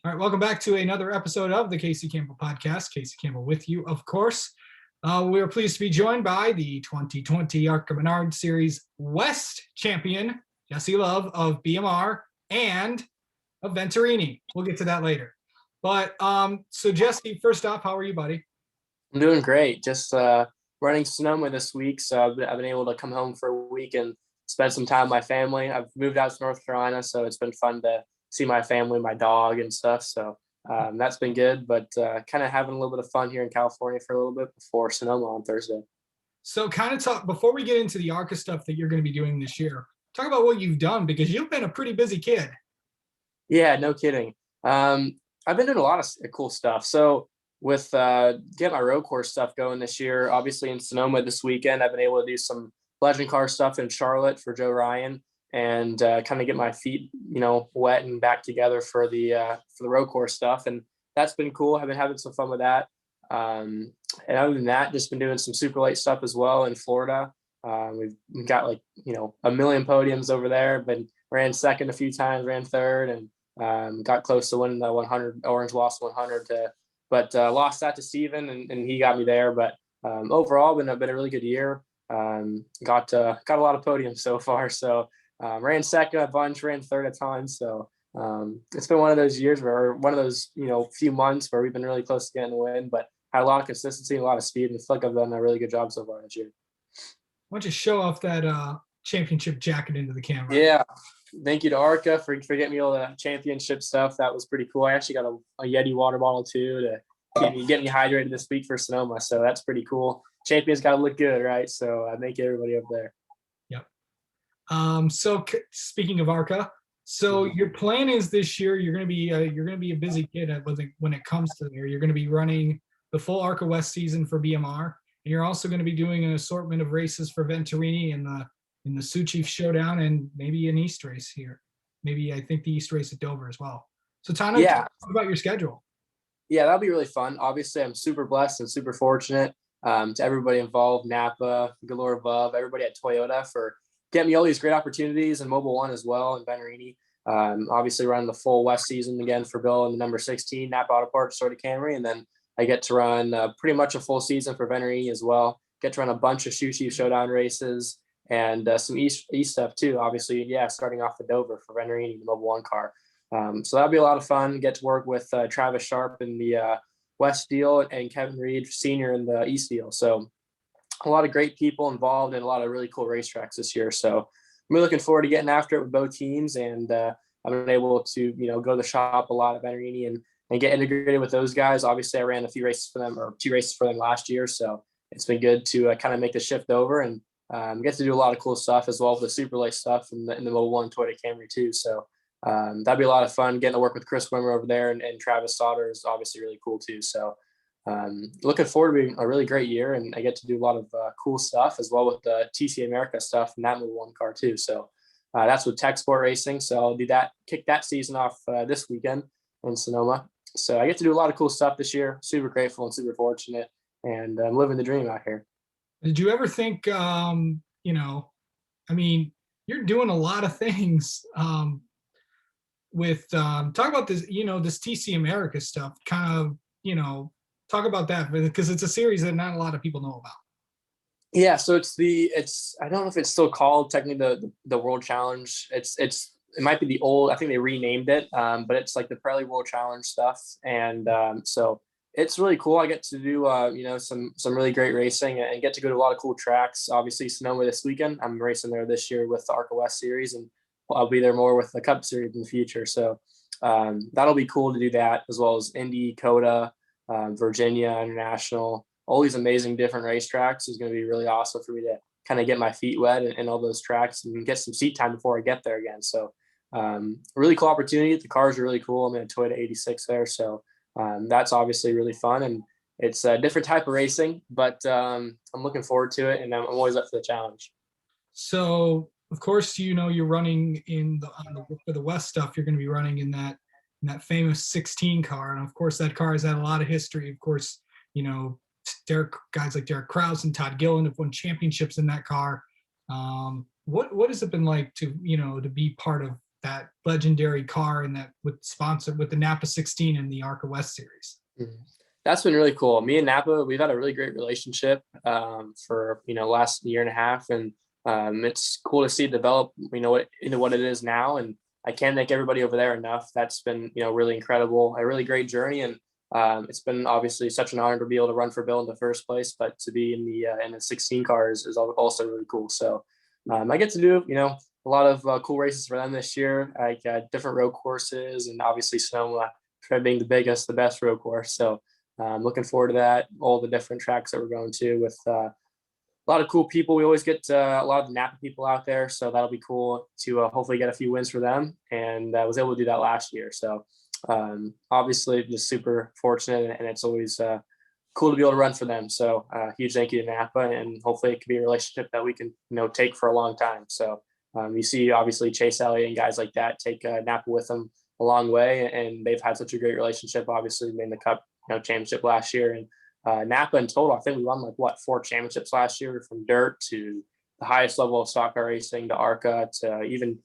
All right, welcome back to another episode of the Casey Campbell Podcast. Casey Campbell with you, of course. We are pleased to be joined by the 2020 ARCA Menard Series West champion, Jesse Love of BMR, and of Venturini. We'll get to that later. But so Jesse, first off, how are you, buddy? I'm doing great. Just running Sonoma this week, so I've been able to come home for a week and spend some time with my family. I've moved out to North Carolina, so it's been fun to see my family, my dog, and stuff. So that's been good. But kind of having a little bit of fun here in California for a little bit before Sonoma on Thursday. So kind of talk, before we get into the ARCA stuff that you're going to be doing this year, talk about what you've done, because you've been a pretty busy kid. Yeah, no kidding. I've been doing a lot of cool stuff. So with get my road course stuff going this year, obviously in Sonoma this weekend, I've been able to do some legend car stuff in Charlotte for Joe Ryan and kind of get my feet, wet and back together for the road course stuff. And that's been cool. I've been having some fun with that. And other than that, just been doing some super late stuff as well in Florida. We've got a million podiums over there, but ran second a few times, ran third, and got close to winning the 100 Orange Lost 100 but lost that to Steven and he got me there. But overall, been a really good year. Got a lot of podiums so far. So ran second a bunch, ran third at times. So it's been one of those years few months where we've been really close to getting the win, but had a lot of consistency, a lot of speed, and I feel like I've done a really good job so far this year. Why don't you show off that championship jacket into the camera? Yeah. Thank you to ARCA for getting me all the championship stuff. That was pretty cool. I actually got a Yeti water bottle too to get me hydrated this week for Sonoma. So that's pretty cool. Champions got to look good, right? So thank you everybody up there. Yep. So speaking of ARCA, so your plan is this year you're going to be a busy kid when it comes to there. You're going to be running the full ARCA West season for BMR, and you're also going to be doing an assortment of races for Venturini in the Sioux Chief Showdown and maybe an East race here. Maybe I think the East race at Dover as well. So talk about your schedule. Yeah, that'll be really fun. Obviously, I'm super blessed and super fortunate to everybody involved, NAPA, Galore Above, everybody at Toyota for getting me all these great opportunities and Mobile One as well and Venturini. Obviously running the full West season again for Bill and the number 16 NAPA Auto Parts Toyota Camry. And then I get to run pretty much a full season for Venturini as well. Get to run a bunch of Sioux Chief Showdown races and some East stuff too. Obviously, starting off the Dover for Venturini, the Mobile One car. So that'll be a lot of fun. Get to work with Travis Sharp in the West deal and Kevin Reed Sr. in the East deal. So a lot of great people involved and a lot of really cool racetracks this year. So I'm really looking forward to getting after it with both teams. And I've been able to, go to the shop a lot at Venturini and get integrated with those guys. Obviously, I ran a few races for them or 2 races for them last year. So it's been good to kind of make the shift over and get to do a lot of cool stuff as well as the super late stuff in the Mobile One Toyota Camry too. So that'd be a lot of fun. Getting to work with Chris Wimmer over there and Travis Sauter is obviously really cool too. So looking forward to being a really great year, and I get to do a lot of cool stuff as well with the TC America stuff and that Mobile One car too. So that's with Tech Sport Racing. So I'll do that, kick that season off this weekend in Sonoma. So I get to do a lot of cool stuff this year. Super grateful and super fortunate, and I'm living the dream out here. Did you ever think, you're doing a lot of things with talk about this, this TC America stuff, kind of, talk about that because it's a series that not a lot of people know about. Yeah. So it's I don't know if it's still called technically the World Challenge. It might be the old, I think they renamed it, but it's like the Pirelli World Challenge stuff. And so it's really cool. I get to do, some really great racing and get to go to a lot of cool tracks. Obviously, Sonoma this weekend. I'm racing there this year with the ARCA West Series, and I'll be there more with the Cup Series in the future. So that'll be cool to do that, as well as Indy, Coda, Virginia, International. All these amazing different racetracks is going to be really awesome for me to kind of get my feet wet in all those tracks and get some seat time before I get there again. So really cool opportunity. The cars are really cool. I'm in a Toyota 86 there. So that's obviously really fun, and it's a different type of racing, but I'm looking forward to it, and I'm always up for the challenge. So of course, you're running for the West stuff. You're going to be running in that famous 16 car, and of course that car has had a lot of history. Of course, guys like Derek Krause and Todd Gillen have won championships in that car. What has it been like to be part of that legendary car and that with sponsored with the Napa 16 in the ARCA West series. Mhm. That's been really cool. Me and Napa, we've had a really great relationship for last year and a half, and it's cool to see it develop. Into what it is now, and I can't thank everybody over there enough. That's been really incredible, a really great journey, and it's been obviously such an honor to be able to run for Bill in the first place, but to be in the 16 cars is also really cool. So I get to do a lot of cool races for them this year, like different road courses, and obviously Sonoma being the biggest, the best road course. So looking forward to that, all the different tracks that we're going to with a lot of cool people. We always get a lot of the Napa people out there, so that'll be cool to hopefully get a few wins for them. And I was able to do that last year. So obviously just super fortunate, and it's always cool to be able to run for them. So huge thank you to Napa, and hopefully it can be a relationship that we can take for a long time. So you see obviously Chase Elliott and guys like that take Napa with them a long way, and they've had such a great relationship. Obviously made the Cup championship last year, and Napa in total, I think we won 4 championships last year, from dirt to the highest level of stock car racing to ARCA to even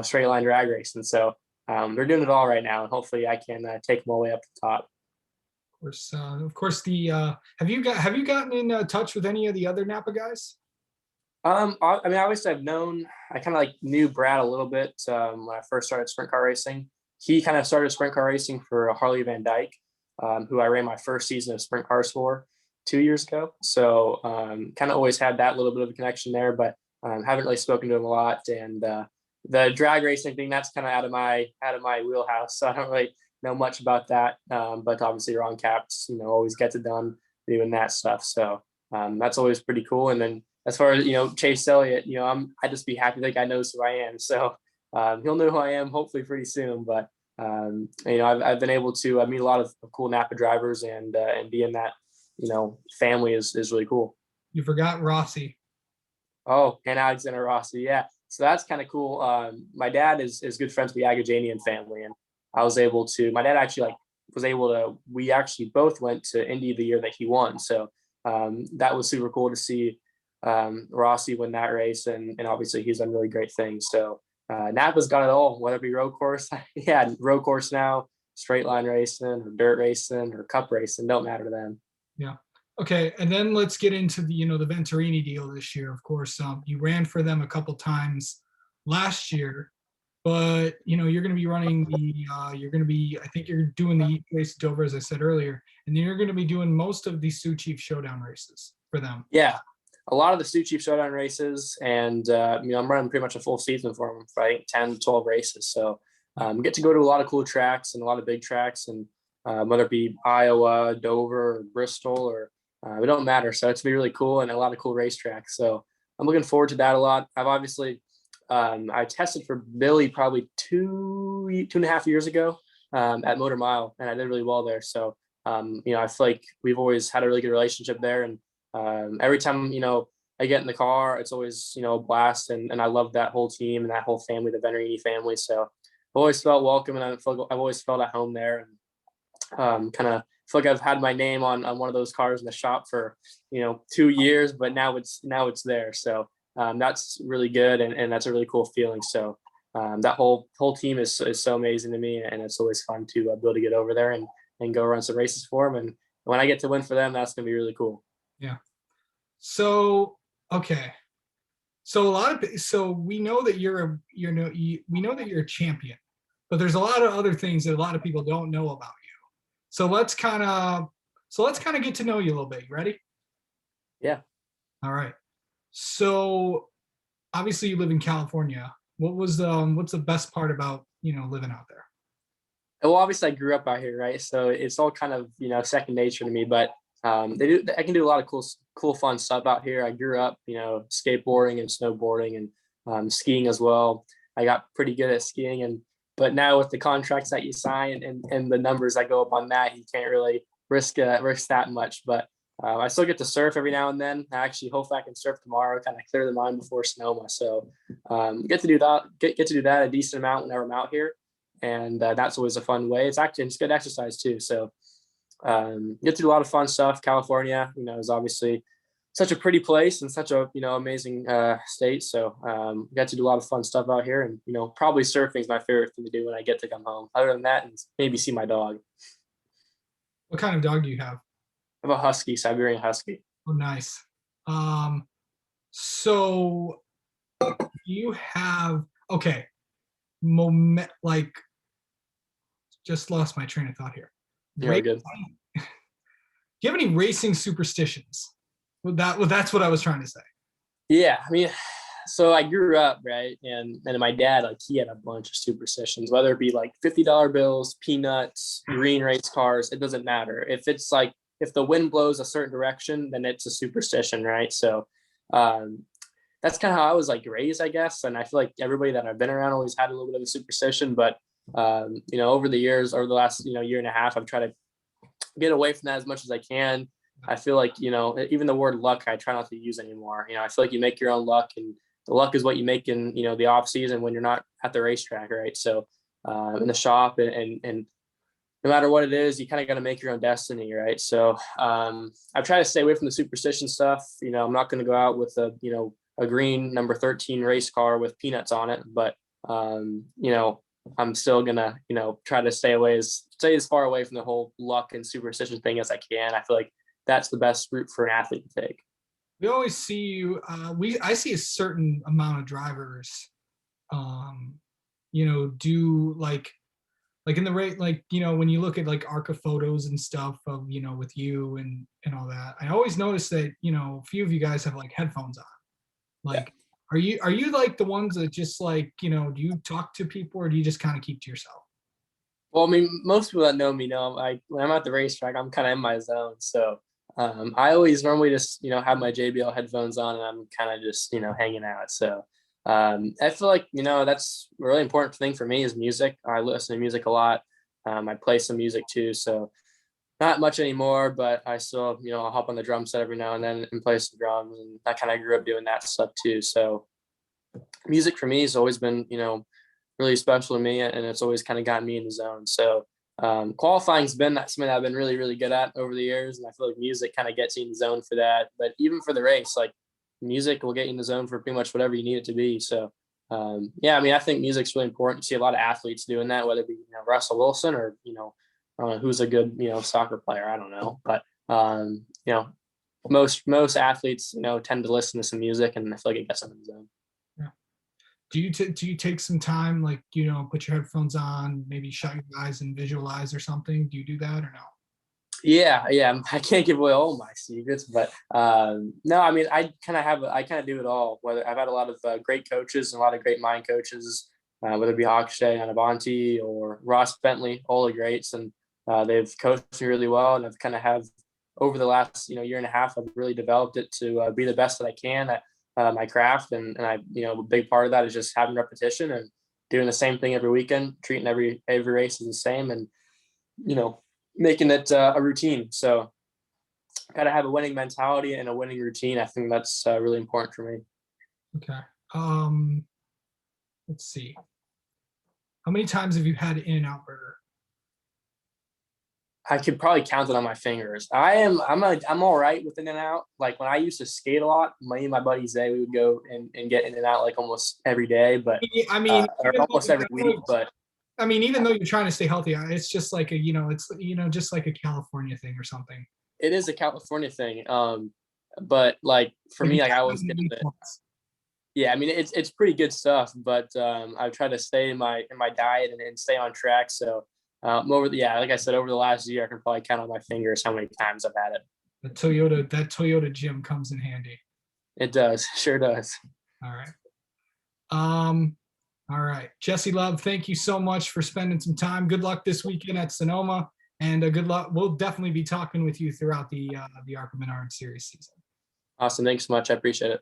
straight line drag racing. So they're doing it all right now, and hopefully I can take them all the way up to the top. Of course, the have you gotten in touch with any of the other Napa guys? Obviously I kind of knew Brad a little bit when I first started sprint car racing. He kind of started sprint car racing for Harley Van Dyke, who I ran my first season of sprint cars for 2 years ago. So kind of always had that little bit of a connection there, but haven't really spoken to him a lot. And the drag racing thing, that's kind of out of my wheelhouse. So I don't really know much about that. But obviously Ron Caps, always gets it done doing that stuff. So that's always pretty cool. And then as far as Chase Elliott, I'd just be happy that guy knows who I am. So he'll know who I am hopefully pretty soon. But I've been able to meet a lot of cool Napa drivers, and be in that family is really cool. You forgot Rossi. Oh, and Alexander Rossi, yeah. So that's kind of cool. My dad is good friends with the Agajanian family, and my dad actually we actually both went to Indy the year that he won. So that was super cool to see Rossi win that race, and obviously he's done really great things. So Napa's got it all, whether it be road course, yeah, road course now, straight line racing, or dirt racing, or cup racing, don't matter to them. Yeah. Okay, and then let's get into the the Venturini deal this year. Of course, you ran for them a couple times last year, but you're going to be running I think you're doing the East Race Dover, as I said earlier, and then you're going to be doing most of the Sioux Chief Showdown races for them. Yeah, a lot of the Sioux Chief Showdown races, and I'm running pretty much a full season for them, for I think 10 to 12 races. So get to go to a lot of cool tracks and a lot of big tracks, and whether it be Iowa, Dover, or Bristol, or it don't matter. So it's gonna be really cool, and a lot of cool racetracks. So I'm looking forward to that a lot. I've obviously I tested for Billy probably 2.5 years ago at Motor Mile, and I did really well there. So I feel like we've always had a really good relationship there, and every time I get in the car, it's always a blast, and I love that whole team and that whole family, the Venturini family. So I've always felt welcome, and I've always felt at home there, and kind of feel like I've had my name on one of those cars in the shop for 2 years, but now it's there. So that's really good, and that's a really cool feeling. So that whole team is so amazing to me, and it's always fun to be able to get over there and go run some races for them. And when I get to win for them, that's gonna be really cool. Yeah. So okay. So we know that we know that you're a champion, but there's a lot of other things that a lot of people don't know about you. So let's kind of get to know you a little bit. You ready? Yeah. All right. So obviously you live in California. What's the best part about living out there? Well, obviously I grew up out here, right? So it's all kind of second nature to me. But I can do a lot of cool fun stuff out here. I grew up skateboarding and snowboarding, and skiing as well. I got pretty good at skiing, but now with the contracts that you sign and the numbers that go up on that, you can't really risk that much. But I still get to surf every now and then. I actually hopefully I can surf tomorrow, kind of clear the mind before Sonoma. So get to do that a decent amount whenever I'm out here, and that's always a fun way. It's good exercise too. So get to do a lot of fun stuff. California, is obviously such a pretty place and such a amazing state. So got to do a lot of fun stuff out here, and probably surfing is my favorite thing to do when I get to come home. Other than that, and maybe see my dog. What kind of dog do you have? I have a husky, Siberian husky. Oh, nice. Um, so you have okay, moment like just lost my train of thought here. You're good. Do you have any racing superstitions? That's what I was trying to say. Yeah, I mean, so I grew up right, and my dad, like, he had a bunch of superstitions, whether it be like $50 bills, peanuts, green race cars. It doesn't matter if it's like if the wind blows a certain direction, then it's a superstition, right? So um, that's kind of how I was like raised, I guess. And I feel like everybody that I've been around always had a little bit of a superstition, but over the years, over the last year and a half, I've tried to get away from that as much as I can. I feel like, even the word luck, I try not to use anymore. I feel like you make your own luck, and the luck is what you make in, the off season when you're not at the racetrack. Right. So, in the shop and no matter what it is, you kind of got to make your own destiny. Right. So, I've tried to stay away from the superstition stuff. I'm not going to go out with a green number 13 race car with peanuts on it, but, I'm still gonna, try to stay as far away from the whole luck and superstition thing as I can. I feel like that's the best route for an athlete to take. We always see you. I see a certain amount of drivers, do like in the rate, like when you look at like ARCA photos and stuff of with you and all that. I always notice that a few of you guys have like headphones on. Like, are you like the ones that just like do you talk to people or do you just kind of keep to yourself? Well, I mean, most people that know me know when I'm at the racetrack, I'm kind of in my zone. So I always normally just have my JBL headphones on, and I'm kind of just hanging out. So I feel like that's a really important thing for me is music. I listen to music a lot. I play some music too, so not much anymore, but I still I'll hop on the drum set every now and then and play some drums, and I kind of grew up doing that stuff too. So music for me has always been really special to me, and it's always kind of gotten me in the zone. So qualifying's been something that I've been really, really good at over the years, and I feel like music kind of gets you in the zone for that. But even for the race, like music will get you in the zone for pretty much whatever you need it to be. So I mean, I think music's really important. You see a lot of athletes doing that, whether it be Russell Wilson or who's a good soccer player. I don't know, but most athletes tend to listen to some music, and I feel like it gets them in the zone. Do you take some time, like put your headphones on, maybe shut your eyes and visualize or something? Do you do that or no? Yeah. I can't give away all my secrets, but no, I mean, I kind of do it all. Whether I've had a lot of great coaches and a lot of great mind coaches, whether it be Akshay Anabonti or Ross Bentley, all the greats, and they've coached me really well, and I've kind of have over the last year and a half, I've really developed it to be the best that I can at my craft, and I a big part of that is just having repetition and doing the same thing every weekend, treating every race as the same, and making it a routine. So got to have a winning mentality and a winning routine. I think that's really important for me. Okay. Let's see. How many times have you had In-N-Out Burger? I could probably count it on my fingers. I'm all right with In-N-Out. Like when I used to skate a lot, me and my buddies, we would go and get In-N-Out like almost every day, but I mean, or almost every week. But I mean, even though you're trying to stay healthy, it's just like it's just like a California thing or something. It is a California thing. But like for me, like I always get it. Yeah, I mean it's pretty good stuff, but I've tried to stay in my diet and stay on track. So like I said, over the last year, I can probably count on my fingers how many times I've had it. That Toyota gym comes in handy. It does, sure does. All right. All right, Jesse Love, thank you so much for spending some time. Good luck this weekend at Sonoma, and good luck. We'll definitely be talking with you throughout the ARCA Menard Series season. Awesome, thanks so much. I appreciate it.